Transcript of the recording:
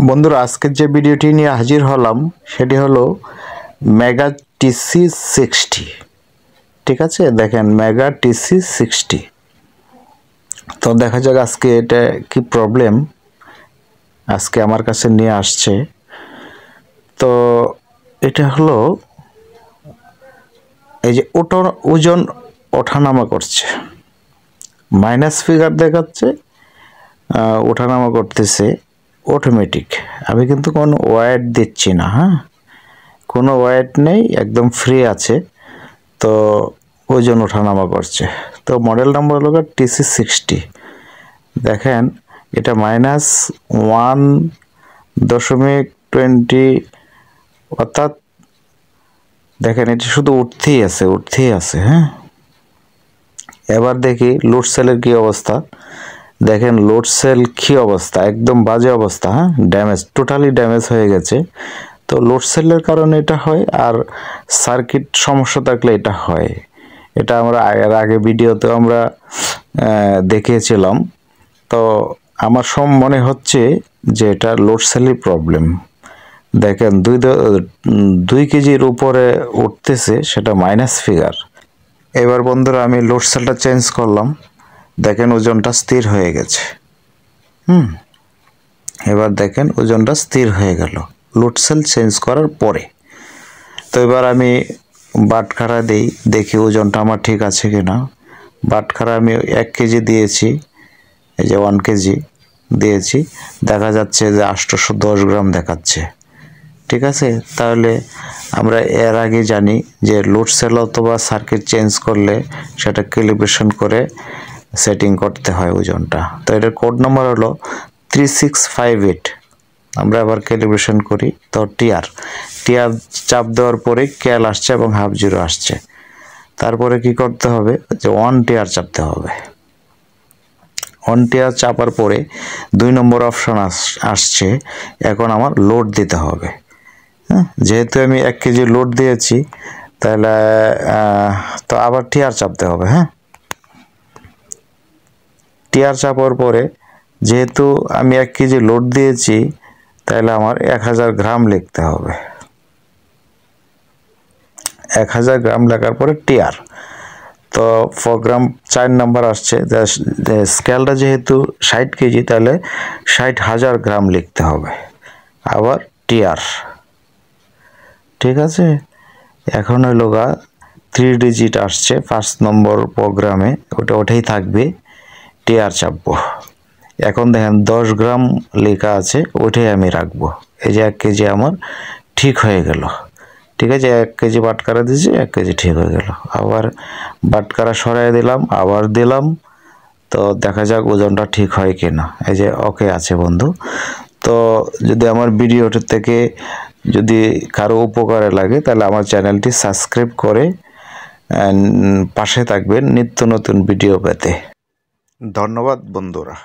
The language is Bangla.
বন্ধুরা আজকের যে ভিডিওটি নিয়ে হাজির হলাম সেটি হলো মেগা টিসি 60। ঠিক আছে, দেখেন মেগা টিসি 60। তো দেখা যাক আজকে এটা কি প্রবলেম আজকে আমার কাছে নিয়ে আসছে। তো এটা হলো এই যে ওজন ওঠানামা করছে, মাইনাস ফিগার দেখাচ্ছে, ওঠানামা করতেছে অটোমেটিক। আমি কিন্তু কোনো ওয়েট দিচ্ছি না, হ্যাঁ, কোনো ওয়েট নেই, একদম ফ্রি আছে। তো ওজন ওঠানামা করছে। তো মডেল নাম্বার হলো টিসি 60। দেখেন এটা -1.20, অর্থাৎ দেখেন এটা শুধু উঠতেই আছে। হ্যাঁ, এবার দেখি লোড সেলের কি অবস্থা। দেখেন লোড সেল কি অবস্থা, একদম বাজে অবস্থা। হ্যাঁ, ড্যামেজ, টোটালি ড্যামেজ হয়ে গেছে। তো লোড সেলের কারণে এটা হয়, আর সার্কিট সমস্যা থাকলে এটা হয়। এটা আমরা আগে ভিডিওতে আমরা দেখিয়েছিলাম। তো আমার মনে হচ্ছে যে এটা লোড সেলের প্রবলেম। দেখেন 2 কেজির উপরে উঠতেছে, সেটা মাইনাস ফিগার। এবার বন্ধুরা আমি লোড সেলটা চেঞ্জ করলাম, দেখেন ওজনটা স্থির হয়ে গেছে। এবার দেখেন ওজনটা স্থির হয়ে গেল লোড সেল চেঞ্জ করার পরে। তো এবার আমি বাটখারা দিই, দেখি ওজনটা আমার ঠিক আছে কিনা। বাটখারা আমি 1 কেজি দিয়েছি, এই যে 1 কেজি দিয়েছি, দেখা যাচ্ছে যে 810 গ্রাম দেখাচ্ছে। ঠিক আছে, তাহলে আমরা এর আগে জানি যে লোড সেল অথবা সার্কিট চেঞ্জ করলে সেটা ক্যালিব্রেশন করে সেটিং করতে হয় ওজনটা। তো এটার কোড নাম্বার হলো 3658। আমরা আবার ক্যালিব্রেশন করি। তো টিআর চাপ দেওয়ার পরে ক্যাল আসছে এবং হাফ জিরো আসছে। তারপরে কি করতে হবে, যে 1 টিআর চাপতে হবে। 1 টিআর চাপার পরে 2 নম্বর অপশন আসছে, এখন আমার লোড দিতে হবে। হ্যাঁ, যেহেতু আমি 1 কেজি লোড দিয়েছি, তাহলে তো আবার টিআর চাপতে হবে। হ্যাঁ, টিআর চাপার পরে যেহেতু আমি 1 কেজি লোড দিয়েছি, তাহলে আমার 1000 গ্রাম লিখতে হবে। 1000 গ্রাম লেখার পরে টিআর। তো প্রোগ্রাম 4 নাম্বার আসছে, স্কেলটা যেহেতু 60 কেজি, তাহলে 60,000 গ্রাম লিখতে হবে। আবার টিআর। ঠিক আছে, এখন হলো 3 ডিজিট আসছে 5 নম্বর প্রোগ্রামে, ওটাই থাকবে। টিআর চাপবো। এখন দেখেন 10 গ্রাম লেখা আছে, ওইটাই আমি রাখবো। এই যে 1 কেজি আমার ঠিক হয়ে গেল। ঠিক আছে, 1 কেজি বাটকারা দিয়েছি, 1 কেজি ঠিক হয়ে গেল। আবার বাটকারা সরাই দিলাম, আবার দিলাম। তো দেখা যাক ওজনটা ঠিক হয় কিনা। এই যে ওকে আছে বন্ধু। তো যদি আমার ভিডিওটা থেকে যদি কারো উপকারে লাগে, তাহলে আমার চ্যানেলটি সাবস্ক্রাইব করে পাশে থাকবেন নিত্য নতুন ভিডিও পেতে। ধন্যবাদ বন্ধুরা।